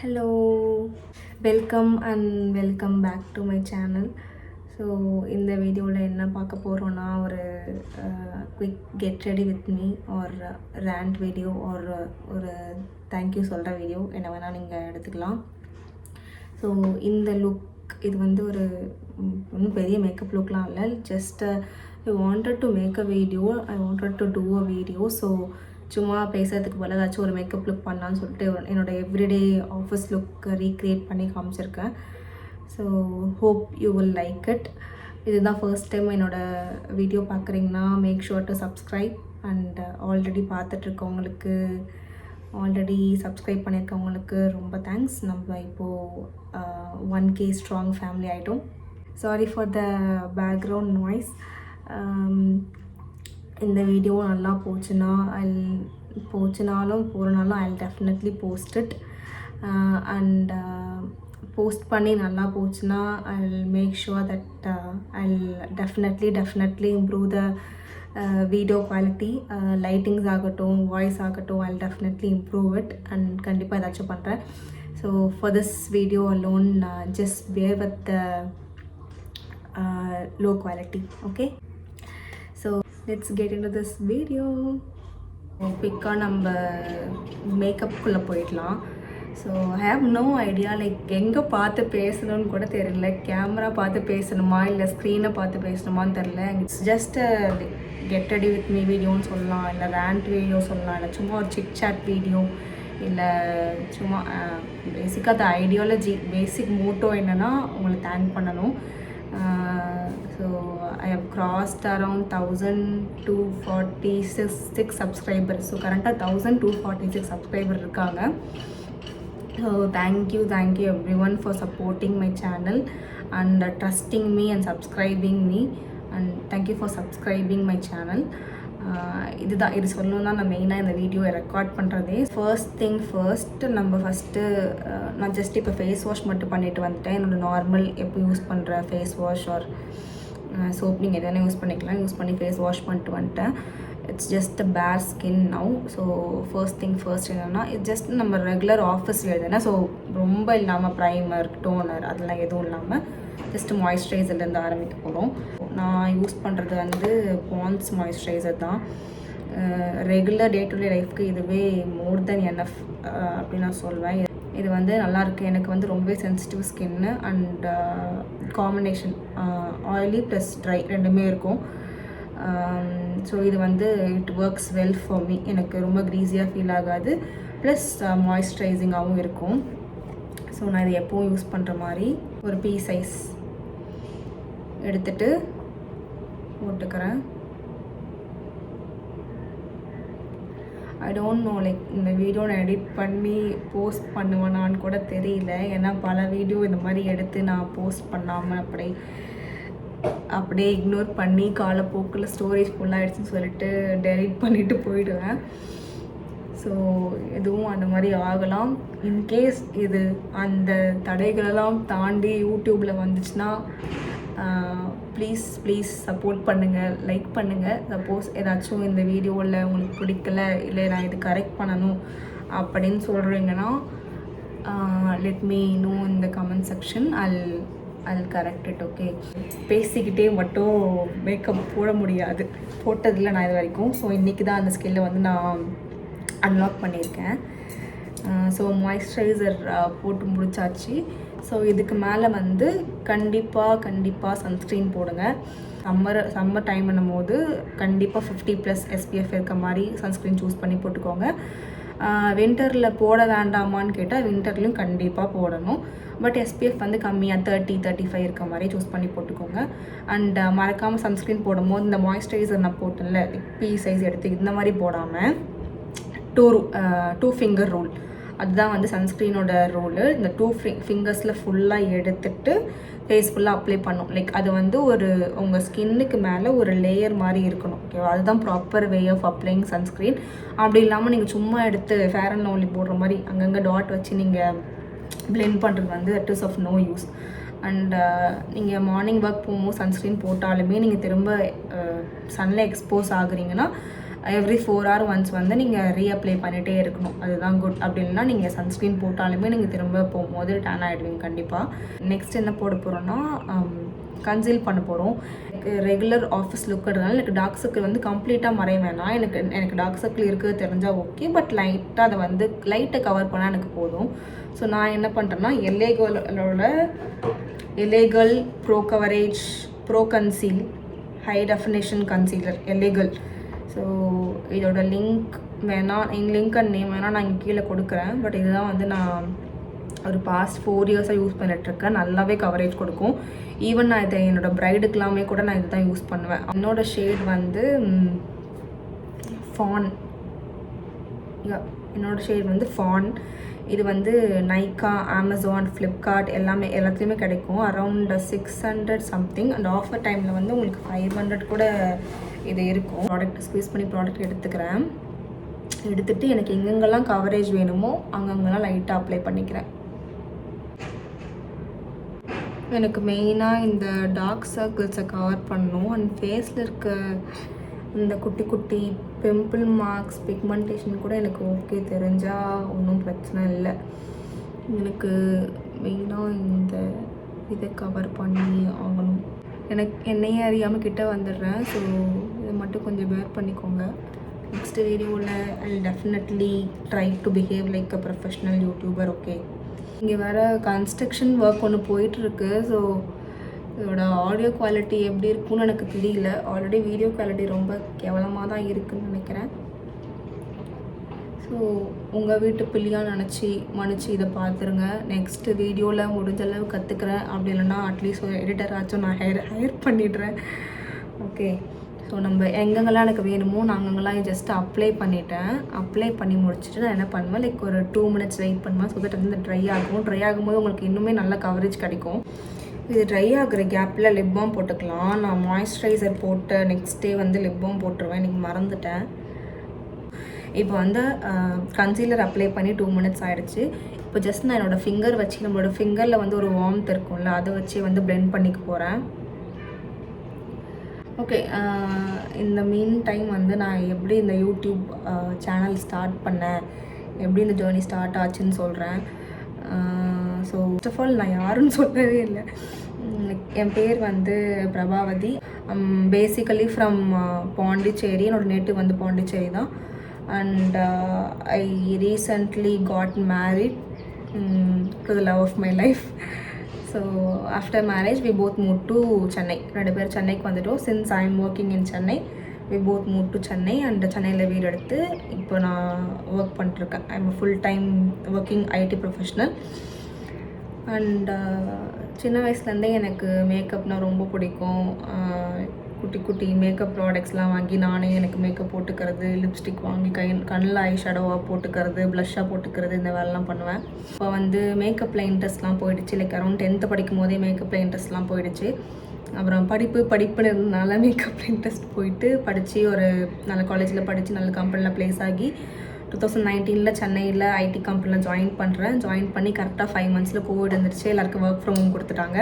Hello, welcome back to my channel. So இந்த வீடியோவில் என்ன பார்க்க போகிறோன்னா, ஒரு quick get ready with me or rant video or ஒரு தேங்க்யூ சொல்கிற வீடியோ, என்ன வேணால் நீங்கள் எடுத்துக்கலாம். ஸோ இந்த லுக் இது வந்து ஒரு ஒன்றும் பெரிய மேக்கப் லுக்லாம் இல்லை, just I wanted to make a video, I wanted to do a video. So சும்மா பேசுறதுக்கு போல ஏதாச்சும் ஒரு மேக்கப் லுக் பண்ணலான்னு சொல்லிட்டு என்னோடய எவ்ரிடே ஆஃபீஸ் லுக் ரீக்ரியேட் பண்ணி காமிச்சிருக்கேன். So hope you will like it. இதுதான் ஃபர்ஸ்ட் டைம் என்னோடய வீடியோ பார்க்குறீங்கன்னா make sure to subscribe. And already பார்த்துட்ருக்கவங்களுக்கு, ஆல்ரெடி சப்ஸ்கிரைப் பண்ணியிருக்கவங்களுக்கு ரொம்ப தேங்க்ஸ். நம்ம இப்போது 1K ஸ்ட்ராங் ஃபேமிலி ஆகிட்டோம். Sorry for the background noise. இந்த வீடியோ நல்லா போகிறனாலும் I definitely post it. And post பண்ணி நல்லா போச்சுன்னா I make sure that I definitely improve the video quality, lightings ஆகட்டும், வாய்ஸ் ஆகட்டும், I definitely improve it. And கண்டிப்பாக ஏதாச்சும் பண்ணுறேன். So for this video alone just bear with the low quality. Okay, so let's get into this video. குவிக்காக நம்ம மேக்கப்புக்குள்ளே போயிடலாம். So I have no idea, like எங்கே பார்த்து பேசணும்னு கூட தெரியல. கேமரா பார்த்து பேசணுமா இல்லை ஸ்க்ரீனை பார்த்து பேசணுமான்னு தெரில. It's just get ready with me வீடியோன்னு சொல்லலாம், இல்லை ரேண்ட் வீடியோ சொல்லலாம், இல்லை சும்மா ஒரு சிட் சாட் வீடியோ, இல்லை சும்மா பேசிக்காக அந்த ஐடியாலஜி பேசிக் மோட்டோ என்னென்னா உங்களை தேங்க் பண்ணணும். So I have crossed around 1246 subscribers. So currently 1246 subscribers இருக்காங்க. So thank you everyone for supporting my channel and trusting me and subscribing me, and thank you for subscribing my channel. இது சொல்லணும் தான் நான் மெயினாக இந்த வீடியோவை record பண்ணுறதே. நம்ம ஃபஸ்ட்டு நான் ஜஸ்ட் இப்போ ஃபேஸ் வாஷ் மட்டும் பண்ணிவிட்டு வந்துட்டேன். என்னோடய நார்மல் எப்போ யூஸ் பண்ணுற ஃபேஸ் வாஷ் ஆர் சோப் நீங்கள் எதனா யூஸ் பண்ணி ஃபேஸ் வாஷ் பண்ணிட்டு வந்துட்டேன். இட்ஸ் ஜஸ்ட் பேர் ஸ்கின் நவ். ஸோ ஃபர்ஸ்ட் என்னென்னா, இது ஜஸ்ட் நம்ம ரெகுலர் ஆஃபீஸ் எழுதுனா, ஸோ ரொம்ப இல்லாமல் ப்ரைமர், டோனர் அதெல்லாம் எதுவும் இல்லாமல் ஜஸ்ட் மாய்ஸ்சரைசர்லேருந்து ஆரம்பிக்க போகிறோம். நான் யூஸ் பண்ணுறது வந்து பாண்ட்ஸ் மாய்ஸ்சரைசர் தான். ரெகுலர் டே டு டே லைஃப்க்கு இதுவே மோர் தென் எனஃப் அப்படின்னு நான் சொல்வேன். இது வந்து நல்லாயிருக்கு. எனக்கு வந்து ரொம்பவே sensitive skin and combination oily plus try ரெண்டுமே இருக்கும். ஸோ இது வந்து it works well for me. எனக்கு ரொம்ப க்ரீஸியாக ஃபீல் ஆகாது, ப்ளஸ் மாய்ஸ்சரைசிங்காகவும் இருக்கும். ஸோ நான் இது எப்போவும் யூஸ் பண்ணுற மாதிரி ஒரு பீ சைஸ் எடுத்துகிட்டு போட்டுக்கிறேன். ஐ டோன்ட் நோ, லைக் இந்த வீடியோ நான் எடிட் பண்ணி போஸ்ட் பண்ணுவேனான்னு கூட தெரியல. ஏன்னா பல வீடியோ இந்த மாதிரி எடுத்து நான் போஸ்ட் பண்ணாமல் அப்படியே இக்னோர் பண்ணி காலப்போக்கில் ஸ்டோரேஜ் ஃபுல்லாகிடுச்சுன்னு சொல்லிட்டு டெலிட் பண்ணிவிட்டு போயிடுவேன். ஸோ எதுவும் அந்த மாதிரி ஆகலாம். இன்கேஸ் இது அந்த தடைகளெல்லாம் தாண்டி யூடியூப்பில் வந்துச்சுன்னா ப்ளீஸ் சப்போர்ட் பண்ணுங்கள், லைக் பண்ணுங்கள். சப்போஸ் ஏதாச்சும் இந்த வீடியோவில் உங்களுக்கு பிடிக்கல, இல்லை நான் இது கரெக்ட் பண்ணணும் அப்படின்னு சொல்கிறீங்கன்னா let me know in the comment section. I'll correct it. Okay, பேசிக்கிட்டே மட்டும் மேக்கப் போட முடியாது, போட்டதில்லை நான் இது வரைக்கும். ஸோ இன்றைக்கி தான் அந்த ஸ்கில்லை வந்து நான் அன்லாக் பண்ணியிருக்கேன். ஸோ மாய்ஸ்சரைசர் போட்டு முடிச்சாச்சு. ஸோ இதுக்கு மேலே வந்து கண்டிப்பாக சன்ஸ்க்ரீன் போடுங்க. சம்மர் டைம் பண்ணும்போது கண்டிப்பாக 50+ SPF இருக்க மாதிரி சன்ஸ்க்ரீன் சூஸ் பண்ணி போட்டுக்கோங்க. வின்டரில் போட வேண்டாமான்னு கேட்டால் வின்டர்லேயும் கண்டிப்பாக போடணும். பட் SPF வந்து கம்மியாக 30-35 இருக்க மாதிரி சூஸ் பண்ணி போட்டுக்கோங்க. அண்ட் மறக்காமல் சன்ஸ்க்ரீன் போடும்போது இந்த மாய்ஸ்சரைசர் நான் போட்டேன்ல, பீ சைஸ் எடுத்து இந்த மாதிரி போடாமல் 2 ஃபிங்கர் ரூல், அதுதான் வந்து சன்ஸ்க்ரீனோட ரோலு. இந்த 2 ஃபிங்கர்ஸில் ஃபுல்லாக எடுத்துட்டு ஃபேஸ் ஃபுல்லாக அப்ளை பண்ணும். லைக் அது வந்து உங்கள் ஸ்கின்னுக்கு மேலே ஒரு லேயர் மாதிரி இருக்கணும். ஓகேவா, அதுதான் ப்ராப்பர் வே ஆஃப் அப்ளைங் சன்ஸ்க்ரீன். அப்படி இல்லாமல் நீங்கள் சும்மா எடுத்து ஃபேர் அண்ட் லவ்லி போடுற மாதிரி அங்கங்கே டாட் வச்சு நீங்கள் பிளெண்ட் பண்ணுறது வந்து that is of no use. And நீங்கள் மார்னிங் ஒர்க் போகும்போது சன்ஸ்க்ரீன் போட்டாலுமே நீங்கள் திரும்ப சன்னில் எக்ஸ்போஸ் ஆகுறீங்கன்னா எவ்ரி 4 hours ஒன்ஸ் வந்து நீங்கள் ரீஅப்ளை பண்ணிகிட்டே இருக்கணும். அதுதான் குட். அப்படின்னா நீங்கள் சன்ஸ்க்ரீன் போட்டாலுமே நீங்கள் திரும்ப போகும்போது டேன் ஆகிடுவீங்க கண்டிப்பாக. நெக்ஸ்ட் என்ன போட போகிறோன்னா கன்சீல் பண்ண போகிறோம். எனக்கு ரெகுலர் ஆஃபீஸ் லுக்கிறதுனால எனக்கு டார்க் சர்க்கிள் வந்து கம்ப்ளீட்டாக மறைய வேணாம். எனக்கு டார்க் சர்க்கிள் இருக்குது தெரிஞ்சால் ஓகே, பட் லைட்டாக அதை வந்து லைட்டை கவர் பண்ணால் எனக்கு போதும். ஸோ நான் என்ன பண்ணுறேன்னா LA Girl brow coverage brow conceal high definition concealer LA Girl. So இதோட லிங்க் வேணால் எங்கள் லிங்க் அண்ட் நேம் வேணால் நான் இங்கே கீழே கொடுக்குறேன். பட் இதுதான் வந்து நான் ஒரு பாஸ்ட் 4 years யூஸ் பண்ணிட்டுருக்கேன். நல்லாவே கவரேஜ் கொடுக்கும். ஈவன் நான் இதை என்னோடய ப்ரைடுக்கெல்லாமே கூட நான் இது தான் யூஸ் பண்ணுவேன். என்னோடய ஷேட் வந்து ஃபான். என்னோடய ஷேட் வந்து ஃபான். இது வந்து நைக்கா, அமேசான், ஃப்ளிப்கார்ட் எல்லாத்துலேயுமே கிடைக்கும். Around 600 something. அண்ட் ஆஃபர் டைமில் வந்து உங்களுக்கு 500 கூட இது இருக்கும். ப்ராடக்ட் ஸ்குவீஸ் பண்ணி ப்ராடக்ட் எடுத்துக்கிறேன். எடுத்துகிட்டு எனக்கு எங்கெங்கெல்லாம் கவரேஜ் வேணுமோ அங்கங்கெல்லாம் லைட்டாக அப்ளை பண்ணிக்கிறேன். எனக்கு மெயினாக இந்த டார்க் சர்க்கிள்ஸை கவர் பண்ணணும். அண்ட் ஃபேஸில் இருக்க இந்த குட்டி குட்டி பிம்பிள் மார்க்ஸ், பிக்மெண்டேஷன் கூட எனக்கு ஓகே தெரிஞ்சால் ஒன்றும் பிரச்சனை இல்லை. எனக்கு மெயினாக இந்த இதை கவர் பண்ணி ஆகணும். எனக்கு என்னையே அறியாமல் கிட்ட வந்துடுறேன். ஸோ இதை மட்டும் கொஞ்சம் பேர் பண்ணிக்கோங்க. நெக்ஸ்ட் வீடியோவில் I definitely try to behave like a professional YouTuber. Okay, இங்கே வேறு கன்ஸ்ட்ரக்ஷன் ஒர்க் ஒன்று போயிட்டுருக்கு. ஸோ இதோட ஆடியோ குவாலிட்டி எப்படி இருக்குன்னு எனக்கு தெரியல. ஆல்ரெடி வீடியோ குவாலிட்டி ரொம்ப கேவலமாக தான் இருக்குதுன்னு நினைக்கிறேன். ஸோ உங்கள் வீட்டு பிள்ளையாக நினச்சி மன்னிச்சு இதை பார்த்துருங்க. நெக்ஸ்ட்டு வீடியோவில் முடிஞ்ச அளவு கற்றுக்குறேன். அப்படி இல்லைன்னா அட்லீஸ்ட் ஒரு எடிட்டராச்சும் நான் ஹையர் பண்ணிடுறேன். ஓகே, ஸோ நம்ம எங்கெங்கெல்லாம் எனக்கு வேணுமோ நான் அங்கெங்கெல்லாம் ஜஸ்ட் அப்ளை பண்ணிட்டேன். அப்ளை பண்ணி முடிச்சுட்டு நான் என்ன பண்ணுவேன், லைக் ஒரு 2 minutes வெயிட் பண்ணுவேன். ஸோ தட் வந்து ட்ரை ஆகும். ட்ரை ஆகும்போது உங்களுக்கு இன்னுமே நல்ல கவரேஜ் கிடைக்கும். இது ட்ரை ஆகிற கேப்பில் லிப் பாம் போட்டுக்கலாம். நான் மாய்ஸ்சரைசர் போட்டு நெக்ஸ்ட் டே வந்து லிப் பாம் போட்டுருவேன். இன்றைக்கி மறந்துட்டேன். இப்போ வந்து கன்சீலர் அப்ளை பண்ணி 2 minutes ஆகிடுச்சு. இப்போ ஜஸ்ட் நான் என்னோடய ஃபிங்கர் வச்சு, நம்மளோட ஃபிங்கரில் வந்து ஒரு வார்ம்த் இருக்கும்ல, அதை வச்சு வந்து பிளெண்ட் பண்ணிக்க போகிறேன். ஓகே, இந்த மீன் டைம் வந்து நான் எப்படி இந்த யூடியூப் சேனல் ஸ்டார்ட் பண்ணேன், எப்படி இந்த ஜேர்னி ஸ்டார்ட் ஆச்சுன்னு சொல்கிறேன். ஸோ ஃபர்ஸ்ட் ஆஃப் ஆல் நான் யாருன்னு சொல்லவே இல்லை. என் பேர் வந்து பிரபாவதி. Basically from Pondicherry. என்னோடய நேட்டிவ் வந்து பாண்டிச்சேரி தான். And I recently got married to the love of my life. So after marriage we both move to Chennai. 2 பேர் சென்னைக்கு வந்துட்டோம். Since I am working in Chennai, we both move to Chennai. And சென்னையில் வீடு எடுத்து இப்போ நான் ஒர்க் பண்ணிட்டுருக்கேன். I am full time working IT professional. And சின்ன வயசுலேருந்தே எனக்கு மேக்கப்னால் ரொம்ப பிடிக்கும். குட்டி குட்டி மேக்கப் ப்ராடக்ட்ஸ்லாம் வாங்கி நானே எனக்கு மேக்கப் போட்டுக்கிறது, லிப்ஸ்டிக் வாங்கி கண்ணில் ஐ ஷேடோவாக போட்டுக்கிறது, ப்ளஷ்ஷாக போட்டுக்கிறது, இந்த வேலைலாம் பண்ணுவேன். இப்போ வந்து மேக்கப்பில் இன்ட்ரெஸ்ட்லாம் போயிடுச்சு. லைக் அரௌண்ட் 10th படிக்கும் போதே மேக்கப்பில் இன்ட்ரெஸ்ட்லாம் போயிடுச்சு. அப்புறம் படிப்புன்னு இருந்தனால மேக்கப்பில் இன்ட்ரெஸ்ட் போயிட்டு படித்து ஒரு நல்ல காலேஜில் படித்து நல்ல கம்பெனியில் ப்ளேஸ் ஆகி 2019 சென்னையில் ஐடி கம்பெனியில் ஜாயின் பண்ணி கரெக்டாக 5 months கோவிட் வந்துடுச்சு. எல்லாருக்கும் ஒர்க் ஃப்ரம் ஹோம் கொடுத்துட்டாங்க.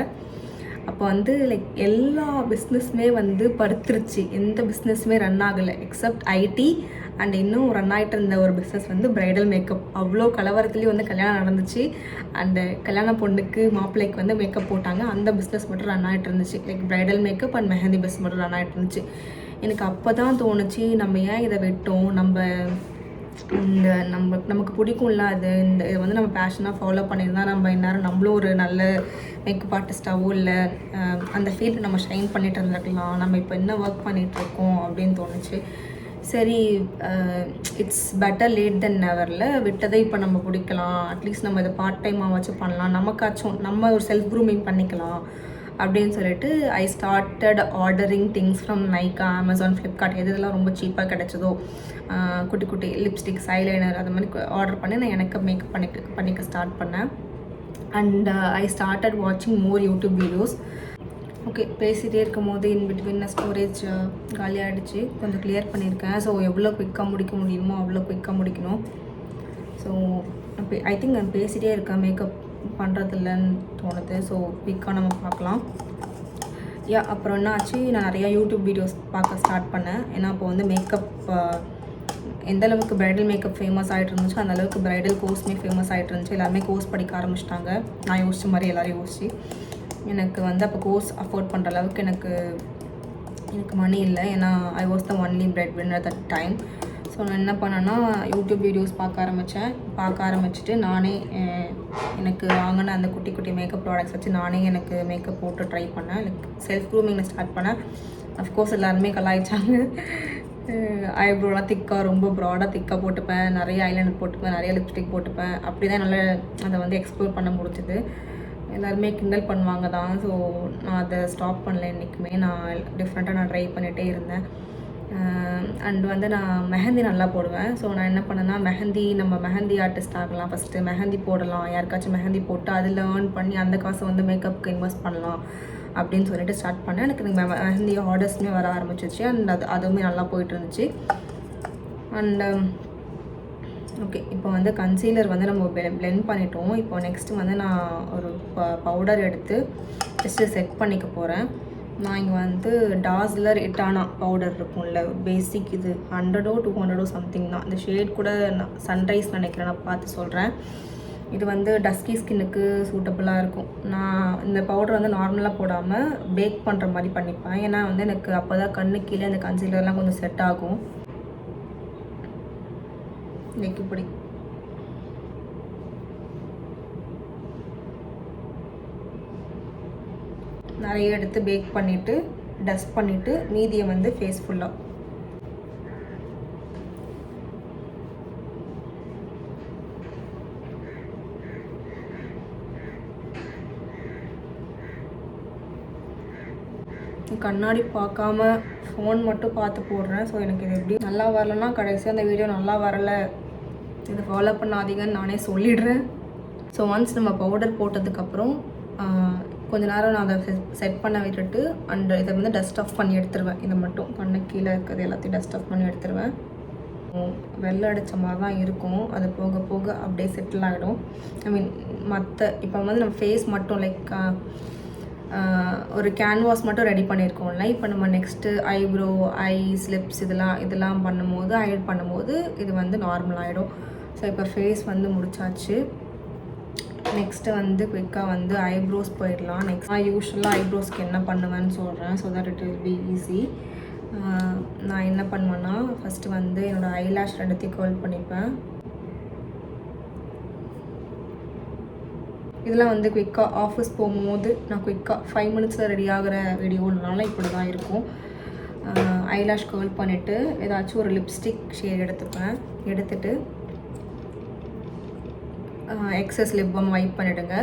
அப்போ வந்து லைக் எல்லா பிஸ்னஸுமே வந்து படுத்துருச்சு. எந்த பிஸ்னஸுமே ரன் ஆகலை எக்ஸப்ட் ஐடி. அண்ட் இன்னும் ரன் ஆகிட்டு இருந்த ஒரு பிஸ்னஸ் வந்து ப்ரைடல் மேக்கப். அவ்வளோ கலவரத்துலேயும் வந்து கல்யாணம் நடந்துச்சு. அந்த கல்யாண பொண்ணுக்கு மாப்பிள்ளைக்கு வந்து மேக்கப் போட்டாங்க. அந்த பிஸ்னஸ் மட்டும் ரன் ஆகிட்டு இருந்துச்சு. Like bridal makeup and mehndi business மட்டும் ரன் ஆகிட்டு இருந்துச்சு. எனக்கு அப்போ தான் தோணுச்சு, நம்ம ஏன் இதை விட்டோம், நமக்கு பிடிக்கும்ல அது, இதை வந்து நம்ம பேஷனாக ஃபாலோ பண்ணியிருந்தால் நம்ம இந்நேரம் நம்மளும் ஒரு நல்ல மேக்கப் ஆர்டிஸ்ட்டாவோ இல்லை அந்த ஃபீல்டு நம்ம ஷைன் பண்ணிட்டு இருந்துருக்கலாம். நம்ம இப்போ என்ன ஒர்க் பண்ணிகிட்ருக்கோம் அப்படின்னு தோணுச்சு. சரி, இட்ஸ் பெட்டர் லேட் தென் நெவரில் விட்டதை இப்போ நம்ம பிடிக்கலாம். அட்லீஸ்ட் நம்ம இதை பார்ட் டைமாக வச்சு பண்ணலாம், நமக்காச்சும் நம்ம ஒரு செல்ஃப் க்ரூமிங் பண்ணிக்கலாம் அப்படின்னு சொல்லிட்டு I started ordering things from Nykaa, Amazon, Flipkart எதெல்லாம் ரொம்ப சீப்பாக கிடச்சதோ குட்டி குட்டி லிப்ஸ்டிக்ஸ், ஐலைனர் அது மாதிரி ஆர்டர் பண்ணி நான் எனக்கு மேக்கப் பண்ணிக்க ஸ்டார்ட் பண்ணேன். அண்ட் ஐ ஸ்டார்டட் வாட்சிங் மோர் யூடியூப் வீடியோஸ். ஓகே, பேசிகிட்டே இருக்கும் போது இன் பிட்வீன் ஸ்டோரேஜ் காலியாகிடுச்சு. கொஞ்சம் கிளியர் பண்ணியிருக்கேன். ஸோ எவ்வளோ குயிக்காக முடிக்க முடியுமோ அவ்வளோ குயிக்காக முடிக்கணும். ஸோ ஐ திங்க் நான் பேசிகிட்டே இருக்கேன், மேக்கப் பண்ணுறதில்லன்னு தோணுது. ஸோ குயிக்காக நம்ம பார்க்கலாம். அப்புறம் என்ன ஆச்சு, நான் நிறையா யூடியூப் வீடியோஸ் பார்க்க ஸ்டார்ட் பண்ணேன். ஏன்னா அப்போ வந்து மேக்கப் எந்த அளவுக்கு ப்ரைடல் மேக்கப் ஃபேமஸ் ஆகிட்டு இருந்துச்சோ அந்த அளவுக்கு ப்ரைடல் கோர்ஸுமே ஃபேமஸ் ஆகிட்டு இருந்துச்சு. எல்லாருமே கோர்ஸ் படிக்க ஆரம்பிச்சிட்டாங்க. நான் யோசிச்ச மாதிரி எல்லோரும் யோசிச்சு எனக்கு வந்து அப்போ கோர்ஸ் அஃபோர்ட் பண்ணுற அளவுக்கு எனக்கு மணி இல்லை. ஏன்னா I was the only bread winner at that time. So நான் என்ன பண்ணேன்னா யூடியூப் வீடியோஸ் பார்க்க ஆரம்பிச்சுட்டு நானே எனக்கு வாங்கின அந்த குட்டி குட்டி மேக்கப் ப்ராடக்ட்ஸ் வச்சு நானே எனக்கு மேக்கப் போட்டு ட்ரை பண்ணேன். எனக்கு செல்ஃப் க்ரூமிங்கில் ஸ்டார்ட் பண்ணேன். அஃப்கோர்ஸ் எல்லாருமே கலாய்ச்சாங்க. ஐப்ரோலாம் ரொம்ப ப்ராடாக திக்காக போட்டுப்பேன், நிறைய ஐலைனர் போட்டுப்பேன், நிறைய லிப்ஸ்டிக் போட்டுப்பேன். அப்படி தான் என்னால் அதை வந்து எக்ஸ்ப்ளோர் பண்ண முடிஞ்சுது. எல்லாருமே கிண்டல் பண்ணுவாங்க தான். ஸோ நான் அதை ஸ்டாப் பண்ணல. என்றைக்குமே நான் டிஃப்ரெண்ட்டாக நான் ட்ரை பண்ணிகிட்டே இருந்தேன். அண்ட் வந்து நான் மெஹந்தி நல்லா போடுவேன். ஸோ நான் என்ன பண்ணேன்னா நம்ம மெஹந்தி ஆர்டிஸ்ட் ஆகலாம். ஃபஸ்ட்டு மெஹந்தி போடலாம், யாருக்காச்சும் மெஹந்தி போட்டு அதில் ஏர்ன் பண்ணி அந்த காசை வந்து மேக்கப்புக்கு இன்வெஸ்ட் பண்ணலாம் அப்படின்னு சொல்லிட்டு ஸ்டார்ட் பண்ணேன். எனக்கு மெஹந்தி ஆர்டர்ஸுமே வர ஆரம்பிச்சிச்சு. அண்ட் அதுவுமே நல்லா போயிட்டு இருந்துச்சு. அண்ட் ஓகே, இப்போ வந்து கன்சீலர் வந்து நம்ம பிளெண்ட் பண்ணிட்டோம். இப்போ நெக்ஸ்ட்டு வந்து நான் ஒரு பவுடர் எடுத்து ஜஸ்ட்டு செட் பண்ணிக்க போகிறேன். நான் இங்கே வந்து டாஸ்லர் இட்டானா பவுடர் இருக்கும்ல, பேசிக் இது 100 200 சம்திங் தான். இந்த ஷேட் கூட சன்ரைஸ் நினைக்கிறேன், நான் பார்த்து சொல்கிறேன். இது வந்து டஸ்கி ஸ்கின்னுக்கு சூட்டபுளாக இருக்கும். நான் இந்த பவுடர் வந்து நார்மலாக போடாமல் பேக் பண்ணுற மாதிரி பண்ணிப்பேன். ஏன்னா வந்து எனக்கு அப்போ தான் கண்ணு கீழே இந்த கன்சீலர்லாம் கொஞ்சம் செட் ஆகும். இன்னைக்கு இப்படி நிறைய எடுத்து பேக் பண்ணிவிட்டு டஸ்ட் பண்ணிவிட்டு மீதியை வந்து ஃபேஸ் ஃபுல்லாக கண்ணாடி பார்க்காம ஃபோன் மட்டும் பார்த்து போடுறேன். ஸோ எனக்கு இது எப்படி நல்லா வரலன்னா கடைசியாக அந்த வீடியோ நல்லா வரலை, இதை ஃபாலோ பண்ணாதீங்கன்னு நானே சொல்லிடுறேன். ஸோ ஒன்ஸ் நம்ம பவுடர் போட்டதுக்கப்புறம் கொஞ்ச நேரம் நான் அதை செட் பண்ண விட்டுட்டு அண்ட் இதை வந்து டஸ்ட் ஆஃப் பண்ணி எடுத்துருவேன். இதை மட்டும் கண்ணு கீழே இருக்கிறது எல்லாத்தையும் டஸ்ட் ஆஃப் பண்ணி எடுத்துருவேன். வெள்ளை அடித்த மாதிரி தான் இருக்கும். அது போக போக அப்படியே செட்டில் ஆகிடும். ஐ மீன் இப்போ வந்து நம்ம ஃபேஸ் மட்டும் லைக் ஒரு கேன்வாஸ் மட்டும் ரெடி பண்ணியிருக்கோம்ல. இப்போ நம்ம நெக்ஸ்ட்டு ஐப்ரோ, ஐஸ், லிப்ஸ் இதெல்லாம் பண்ணும்போது ஹைட் பண்ணும்போது இது வந்து நார்மல் ஆகிடும். ஸோ இப்போ ஃபேஸ் வந்து முடிச்சாச்சு. நெக்ஸ்ட்டு வந்து குயிக்காக வந்து ஐப்ரோஸ் போயிடலாம். நெக்ஸ்ட் நான் யூஸ்வலாக ஐப்ரோஸ்க்கு என்ன பண்ணுவேன்னு சொல்கிறேன். So that it will be easy. நான் என்ன பண்ணுவேன்னா ஃபஸ்ட்டு வந்து என்னோடய ஐலாஷ் ரெண்டுத்தையும் கர்ல் பண்ணிப்பேன். இதெல்லாம் வந்து குயிக்காக ஆஃபீஸ் போகும்போது நான் குயிக்காக 5 மினிட்ஸில் ரெடி ஆகிற வீடியோனால இப்படி தான் இருக்கும். ஐலாஷ் கர்ல் பண்ணிவிட்டு ஏதாச்சும் ஒரு லிப்ஸ்டிக் ஷேட் எடுத்துட்டு எக்ஸஸ் லிப் பாம் வைப் பண்ணிவிடுங்க.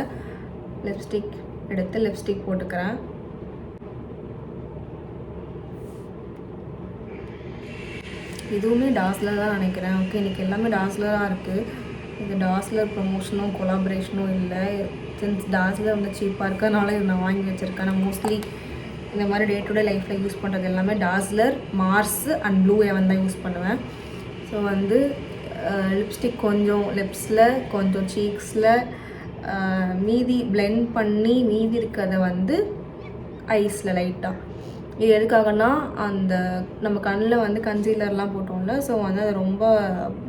லிப்ஸ்டிக் எடுத்து லிப்ஸ்டிக் போட்டுக்கிறேன். இதுவுமே டாஸ்லர் தான் நினைக்கிறேன். ஓகே, இன்றைக்கி எல்லாமே டாஸ்லராக இருக்குது. இது டாஸ்லர் ப்ரொமோஷனும் கொலாபரேஷனும் இல்லை. சின்ஸ் டாஸ்லர் வந்து சீப்பாக இருக்கிறதுனால இது நான் வாங்கி வச்சுருக்கேன். நான் மோஸ்ட்லி இந்த மாதிரி டே டு டே லைஃப்பில் யூஸ் பண்ணுறது எல்லாமே Dazzler, Mars and Blue Heaven தான் யூஸ் பண்ணுவேன். ஸோ வந்து லிப்ஸ்டிக் கொஞ்சம் லிப்ஸில், கொஞ்சம் சீக்ஸில், மீதி பிளெண்ட் பண்ணி மீதி இருக்கிறத வந்து ஐஸில் லைட்டாக. இது எதுக்காகனா அந்த நம்ம கண்ணில் வந்து கன்சீலர்லாம் போட்டோம்ல, ஸோ வந்து அது ரொம்ப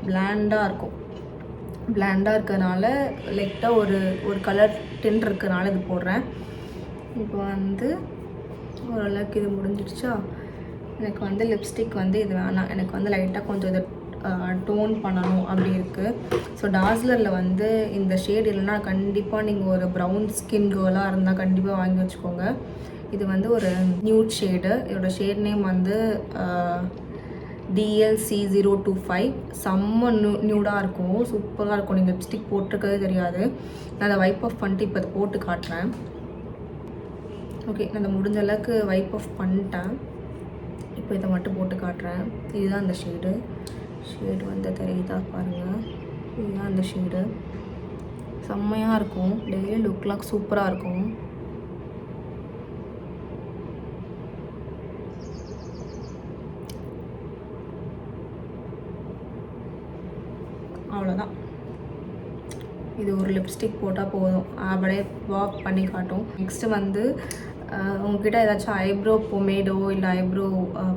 பிளாண்டாக இருக்கும். பிளாண்டாக இருக்கிறதுனால லைட்டாக ஒரு கலர் டிண்ட் இருக்கிறதுனால இது போடுறேன். இப்போ வந்து ஓரளவுக்கு இது முடிஞ்சிடுச்சா. எனக்கு வந்து லிப்ஸ்டிக் வந்து இது வேணாம், எனக்கு வந்து லைட்டாக கொஞ்சம் இது டோன் பண்ணணும் அப்படி இருக்குது. ஸோ டாஸ்லரில் வந்து இந்த ஷேட் இல்லைன்னா கண்டிப்பாக நீங்கள் ஒரு ப்ரௌன் ஸ்கின் கேர்ளாக இருந்தால் கண்டிப்பாக வாங்கி வச்சுக்கோங்க. இது வந்து ஒரு நியூட் ஷேடு. இதோட ஷேட் நேம் வந்து DLC025. செம்ம நியூடாக இருக்கும், சூப்பராக இருக்கும். நீங்கள் லிப்ஸ்டிக் போட்டிருக்கவே தெரியாது. நான் அதை வைப் ஆஃப் பண்ணிட்டு இப்போ அதை போட்டு காட்டுறேன். ஓகே, நான் அதை முடிஞ்ச அளவுக்கு வைப் ஆஃப் பண்ணிட்டேன். இப்போ இதை மட்டும் போட்டு காட்டுறேன். இதுதான் அந்த ஷேடு வந்து தெரியுதா பாருங்கள். இதுதான் அந்த ஷேடு. செம்மையாக இருக்கும். டெய்லி லுக்லாம் சூப்பராக இருக்கும். அவ்வளோதான். இது ஒரு லிப்ஸ்டிக் போட்டால் போதும், அப்படியே வாக் பண்ணி காட்டும். நெக்ஸ்ட்டு வந்து உங்ககிட்ட ஏதாச்சும் ஐப்ரோ பொமேடோ இல்லை ஐப்ரோ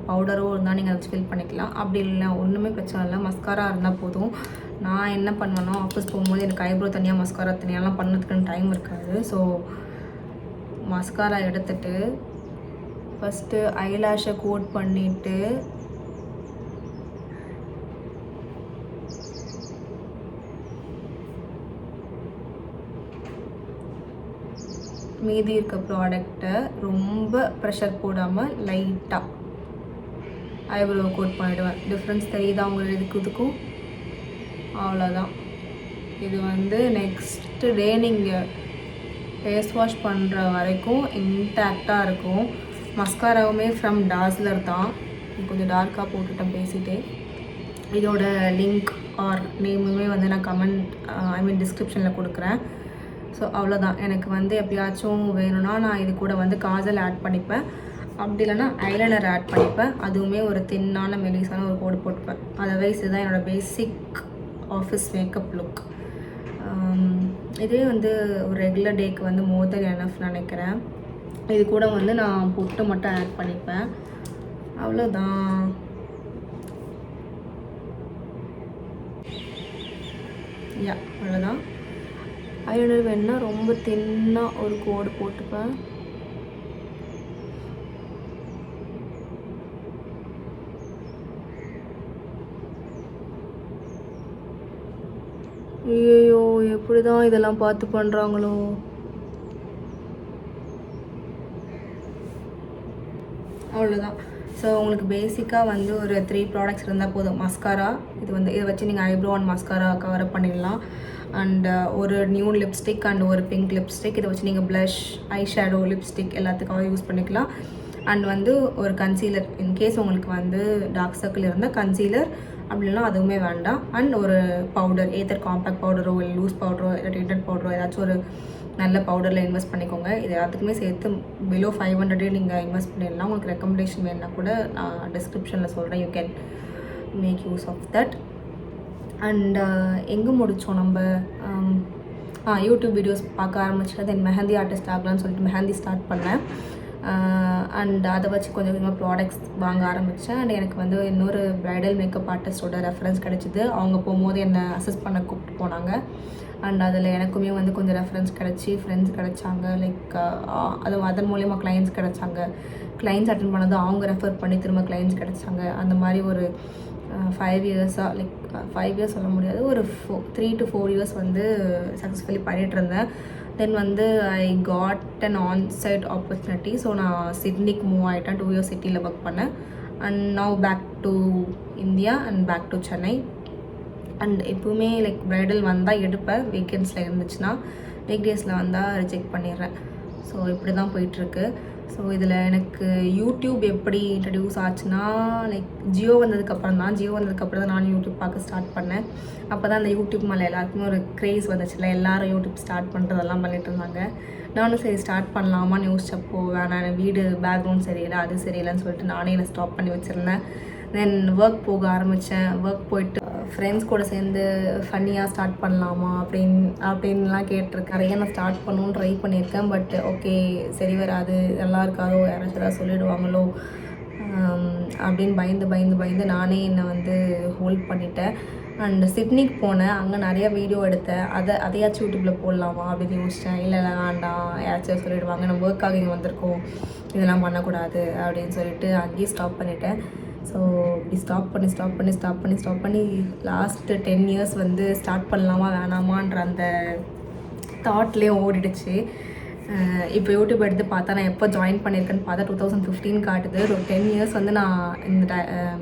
பவுடரோ இருந்தால் நீங்கள் அதை ஃபில் பண்ணிக்கலாம். அப்படி இல்லை ஒன்றுமே பிரச்சனை இல்லை, மஸ்காரா இருந்தால் போதும். நான் என்ன பண்ணுவேன்னா ஆஃபீஸ் போகும்போது எனக்கு ஐப்ரோ தனியாக மஸ்காரா தனியாலாம் பண்ணதுக்குன்னு டைம் இருக்காது. ஸோ மஸ்காரா எடுத்துகிட்டு ஃபஸ்ட்டு ஐலாஷை கோட் பண்ணிவிட்டு மீதி இருக்க ப்ராடக்டை ரொம்ப ப்ரெஷர் போடாமல் லைட்டாக ஐப்ரோ கோட் பண்ணிவிடுவேன். டிஃப்ரென்ஸ் தெரியுதா உங்களுக்கு இதுக்கும்? அவ்வளோதான். இது வந்து நெக்ஸ்ட் டே நீங்கள் ஃபேஸ் வாஷ் பண்ணுற வரைக்கும் இன்டாக்டாக இருக்கும். மஸ்காராவுமே ஃப்ரம் டாஸ்லர் தான். கொஞ்சம் டார்க்காக போட்டுட்டேன் பேசிகிட்டே. இதோட லிங்க் ஆர் நேமுமே வந்து நான் டிஸ்கிரிப்ஷனில் கொடுக்குறேன். ஸோ அவ்வளோதான். எனக்கு வந்து எப்பயாச்சும் வேணும்னா நான் இது கூட வந்து காஜல் ஆட் பண்ணிப்பேன். அப்படி இல்லைனா ஐலைனர் ஆட் பண்ணிப்பேன். அதுவுமே ஒரு தின்னான மெலிசான ஒரு கோடு போட்டுப்பேன். அதர்வைஸ் இதுதான் என்னோடய பேசிக் ஆஃபீஸ் மேக்கப் லுக். இதே வந்து ஒரு ரெகுலர் டேக்கு வந்து மோர் தென் எனஃப் நினைக்கிறேன். இது கூட வந்து நான் பொட்டு மட்டும் ஆட் பண்ணிப்பேன். அவ்வளோதான். அவ்வளோதான். ஐலைனர் வேணுன்னா ரொம்ப தின்னாக ஒரு கோடு போட்டுப்பேன். ஐயோ எப்படி தான் இதெல்லாம் பார்த்து பண்ணுறாங்களோ. அவ்வளோதான். ஸோ உங்களுக்கு பேசிக்காக வந்து ஒரு 3 ப்ராடக்ட்ஸ் இருந்தால் போதும். மஸ்காரா இதை வச்சு நீங்கள் eyebrow and mascara cover up பண்ணிடலாம். அண்ட் ஒரு நியூ லிப்ஸ்டிக் அண்ட் ஒரு பிங்க் லிப்ஸ்டிக். இதை வச்சு நீங்கள் ப்ளஷ், ஐ ஷேடோ, லிப்ஸ்டிக் எல்லாத்துக்காக யூஸ் பண்ணிக்கலாம். அண்ட் வந்து ஒரு கன்சீலர், இன்கேஸ் உங்களுக்கு வந்து டார்க் சர்க்கிள் இருந்தால் கன்சீலர், அப்படின்னா அதுவுமே வேண்டாம். அண்ட் ஒரு பவுடர், ஏதர் காம்பேக்ட் பவுடரோ இல்லை லூஸ் பவுடரோ இல்லை டிண்டட் பவுடரோ ஏதாச்சும் ஒரு நல்ல பவுடரில் இன்வெஸ்ட் பண்ணிக்கோங்க. இது எல்லாத்துக்குமே சேர்த்து பிலோ 500 நீங்கள் இன்வெஸ்ட் பண்ணிடலாம். உங்களுக்கு ரெக்கமெண்டேஷன் வேணுன்னா கூட நான் டிஸ்கிரிப்ஷனில் சொல்கிறேன். You can make use of that. And எங்கே முடித்தோம் நம்ம? யூடியூப் வீடியோஸ் பார்க்க ஆரம்பிச்சேன். தென் மெஹந்தி ஆர்டிஸ்ட் ஆகலான்னு சொல்லிட்டு மெஹந்தி ஸ்டார்ட் பண்ணேன். அண்ட் அதை வச்சு கொஞ்சம் கொஞ்சமாக ப்ராடக்ட்ஸ் வாங்க ஆரம்பித்தேன். அண்ட் எனக்கு வந்து இன்னொரு ப்ரைடல் மேக்கப் ஆர்டிஸ்டோட ரெஃபரன்ஸ் கிடச்சிது. அவங்க போகும்போது என்னை அசஸ் பண்ண கூப்பிட்டு போனாங்க. அண்ட் அதில் எனக்குமே வந்து கொஞ்சம் ரெஃபரன்ஸ் கிடச்சி, ஃப்ரெண்ட்ஸ் கிடச்சாங்க. லைக் அதன் மூலயமா கிளைண்ட்ஸ் கிடச்சாங்க. கிளைண்ட்ஸ் அட்டன் பண்ணது அவங்க ரெஃபர் பண்ணி திரும்ப கிளைண்ட்ஸ் கிடச்சாங்க. அந்த மாதிரி ஒரு 5 இயர்ஸாக, லைக் 5 இயர்ஸ் சொல்ல முடியாது, ஒரு 3 to 4 இயர்ஸ் வந்து சக்ஸஸ்ஃபுல்லி பண்ணிகிட்டு இருந்தேன். தென் வந்து I got an onsite opportunity. So நான் சிட்னிக்கு மூவ் ஆகிட்டேன். 2 இயர்ஸ் சிட்டியில் ஒர்க் பண்ணேன். And now back to India and back to Chennai. And எப்போவுமே லைக் ப்ரைடல் வந்தால் எடுப்பேன். வீக்கெண்ட்ஸில் இருந்துச்சுன்னா. வீக் டேஸில் வந்தால் ரிஜெக்ட் பண்ணிடுறேன். ஸோ இப்படி தான் போயிட்டுருக்கு. ஸோ இதில் எனக்கு யூடியூப் எப்படி இன்ட்ரடியூஸ் ஆச்சுன்னா, லைக் ஜியோ வந்ததுக்கப்புறம் தான் நான் யூடியூப் பார்க்க ஸ்டார்ட் பண்ணேன். அப்போ தான் அந்த யூடியூப் மேலே எல்லாருக்குமே ஒரு க்ரேஸ் வந்துச்சுல. எல்லோரும் யூடியூப் ஸ்டார்ட் பண்ணுறதெல்லாம் பண்ணிட்டு இருந்தாங்க. நானும் சரி ஸ்டார்ட் பண்ணலாமான்னு யோசிச்சப்போ வேணாம், வீடு பேக்ரவுண்ட் சரியில்லை, அது சரியில்லைன்னு சொல்லிட்டு நானே என்னை ஸ்டாப் பண்ணி வச்சுருந்தேன். தென் ஒர்க் போக ஆரம்பித்தேன். ஒர்க் போயிட்டு ஃப்ரெண்ட்ஸ் கூட சேர்ந்து ஃபன்னியாக ஸ்டார்ட் பண்ணலாமா அப்படின்லாம் கேட்டிருக்கேன். நிறைய நான் ஸ்டார்ட் பண்ணணும்னு ட்ரை பண்ணியிருக்கேன். பட் ஓகே சரி வராது, நல்லா இருக்காதோ, யாராச்சும் ஏதாவது சொல்லிடுவாங்களோ அப்படின்னு பயந்து நானே என்னை வந்து ஹோல்ட் பண்ணிட்டேன். அண்ட் சிட்னிக்கு போனேன். அங்கே நிறையா வீடியோ எடுத்தேன். அதையாச்சும் யூடியூப்பில் போடலாமா அப்படின்னு யோசித்தேன். இல்லை வேண்டாம், யாராச்சும் சொல்லிடுவாங்க, நம்ம ஒர்க்காக இங்கே வந்திருக்கோம், இதெல்லாம் பண்ணக்கூடாது அப்படின்னு சொல்லிட்டு அங்கேயே ஸ்டாப் பண்ணிட்டேன். ஸோ இப்படி ஸ்டாப் பண்ணி லாஸ்ட்டு 10 இயர்ஸ் வந்து ஸ்டார்ட் பண்ணலாமா வேணாமான்ற அந்த தாட்லேயே ஓடிடுச்சு. இப்போ யூடியூப் எடுத்து பார்த்தா நான் எப்போ ஜாயின் பண்ணியிருக்கேன்னு பார்த்தா 2015 காட்டுது. ஒரு 10 இயர்ஸ் வந்து நான் இந்த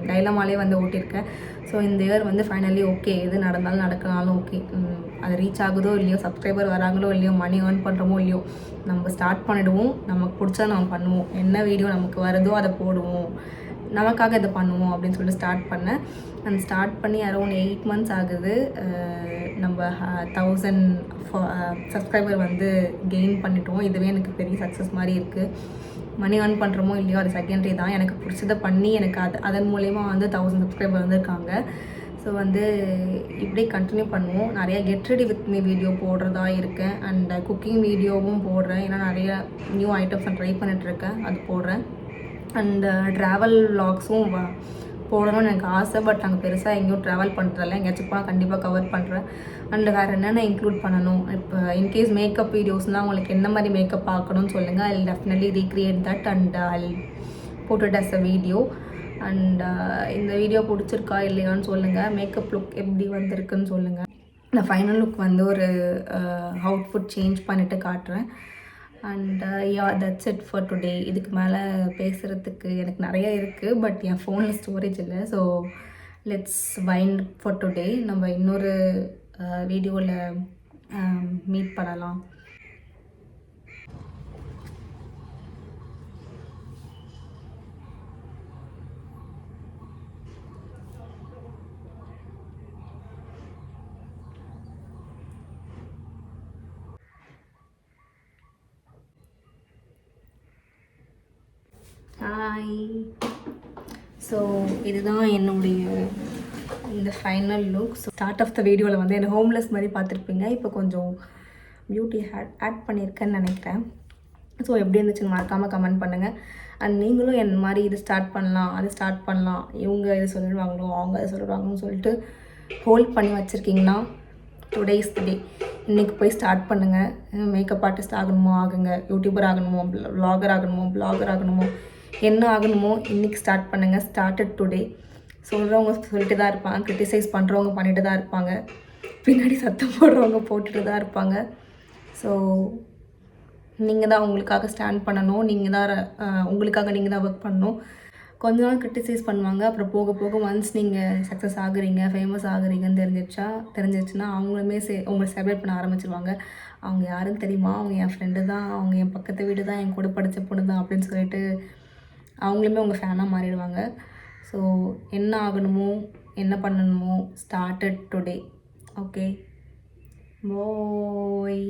டைலமாலே வந்து ஓட்டியிருக்கேன். ஸோ இந்த இயர் வந்து ஃபைனலி ஓகே, எது நடந்தாலும் நடக்கனாலும் ஓகே, அது ரீச் ஆகுதோ இல்லையோ, சப்ஸ்கிரைபர் வராங்களோ இல்லையோ, மணி ஏர்ன் பண்ணுறோமோ இல்லையோ, நம்ம ஸ்டார்ட் பண்ணிவிடுவோம். நமக்கு பிடிச்சா நம்ம பண்ணுவோம். என்ன வீடியோ நமக்கு வருதோ அதை போடுவோம், நமக்காக இதை பண்ணுவோம் அப்படின்னு சொல்லிட்டு ஸ்டார்ட் பண்ணேன். அண்ட் ஸ்டார்ட் பண்ணி அரௌண்ட் 8 months ஆகுது. நம்ம 1000 சப்ஸ்கிரைபர் வந்து கெயின் பண்ணிட்டோம். இதுவே எனக்கு பெரிய சக்ஸஸ் மாதிரி இருக்குது. மணி ஏர்ன் பண்ணுறோமோ இல்லையோ அது செகண்டரி தான். எனக்கு பிடிச்சதை பண்ணி எனக்கு அதன் மூலயமா வந்து 1000 சப்ஸ்கிரைபர் வந்துருக்காங்க. ஸோ ஸோ வந்து இப்படி கண்டினியூ பண்ணுவோம். நிறையா get ready with me video போடுறதா இருக்கேன். அண்ட் குக்கிங் வீடியோவும் போடுறேன். ஏன்னா நிறைய நியூ ஐட்டம்ஸ் நான் ட்ரை பண்ணிகிட்ருக்கேன், அது போடுறேன். அண்டு ட்ராவல் விலாக்ஸும் போடணும்னு எனக்கு ஆசை. பட் நாங்கள் பெருசாக எங்கேயும் ட்ராவல் பண்ணுறதில்ல. எங்கேயாச்சும் போனால் கண்டிப்பாக கவர் பண்ணுறேன். அண்டு வேறு என்னென்ன இன்க்ளூட் பண்ணணும், இப்போ இன்கேஸ் மேக்கப் வீடியோஸ்னால் உங்களுக்கு என்ன மாதிரி மேக்கப் பார்க்கணும்னு சொல்லுங்கள். I definitely recreate that and I post it as a video. And இந்த வீடியோ பிடிச்சிருக்கா இல்லையான்னு சொல்லுங்கள். மேக்கப் லுக் எப்படி வந்திருக்குன்னு சொல்லுங்கள். நான் ஃபைனல் லுக் வந்து ஒரு அவுட்ஃபுட் சேஞ்ச் பண்ணிவிட்டு காட்டுறேன். And yeah that's it for today. இதுக்கு மேலே பேசுகிறதுக்கு எனக்கு நிறைய இருக்குது, பட் என் ஃபோனில் ஸ்டோரேஜ் இல்லை. So let's wind for today. நம்ம இன்னொரு வீடியோவில் மீட் பண்ணலாம். ஹாய். ஸோ இதுதான் என்னுடைய இந்த final look. So start of the வீடியோவில் வந்து என்னை ஹோம்லெஸ் மாதிரி பார்த்துருப்பீங்க. இப்போ கொஞ்சம் பியூட்டி ஆட் பண்ணியிருக்கேன்னு நினைக்கிறேன். ஸோ எப்படி இருந்துச்சுன்னு மறக்காமல் கமெண்ட் பண்ணுங்கள். அண்ட் நீங்களும் என் மாதிரி இது ஸ்டார்ட் பண்ணலாம், அது ஸ்டார்ட் பண்ணலாம், இவங்க இது சொல்லிடுவாங்களோ அவங்க இது சொல்லிடுவாங்கன்னு சொல்லிட்டு ஹோல்ட் பண்ணி வச்சுருக்கீங்கன்னா டுடே இஸ் த டே. இன்றைக்கி போய் ஸ்டார்ட் பண்ணுங்கள். மேக்கப் ஆர்டிஸ்ட் ஆகணுமோ ஆகுங்க, யூடியூபர் ஆகணுமோ, வ்ளாகர் ஆகணுமோ, ப்ளாகர் ஆகணுமோ, என்ன ஆகணுமோ இன்றைக்கி ஸ்டார்ட் பண்ணுங்கள். Started today. சொல்கிறவங்க சொல்லிட்டு தான் இருப்பாங்க, கிரிட்டிசைஸ் பண்ணுறவங்க பண்ணிட்டு தான் இருப்பாங்க, பின்னாடி சத்தம் போடுறவங்க போட்டுட்டு தான் இருப்பாங்க. ஸோ நீங்கள் தான் உங்களுக்காக ஸ்டாண்ட் பண்ணணும். நீங்கள் தான் உங்களுக்காக நீங்கள் தான் ஒர்க் பண்ணணும். கொஞ்ச நாள் கிரிட்டிசைஸ் பண்ணுவாங்க. அப்புறம் போக போக ஒன்ஸ் நீங்கள் சக்ஸஸ் ஆகுறீங்க, ஃபேமஸ் ஆகுறீங்கன்னு தெரிஞ்சிச்சுன்னா அவங்களுமே உங்களை செலிப்ரேட் பண்ண ஆரம்பிச்சிருவாங்க. அவங்க யாருன்னு தெரியுமா, அவங்க என் ஃப்ரெண்டு தான், அவங்க என் பக்கத்து வீடு தான், என் கூட படித்த பொண்ணு தான் அப்படின்னு சொல்லிட்டு அவங்களுமே உங்கள் ஃபேனாக மாறிடுவாங்க. ஸோ என்ன ஆகணுமோ என்ன பண்ணணுமோ ஸ்டார்டட் டுடே. ஓகே, பாய்.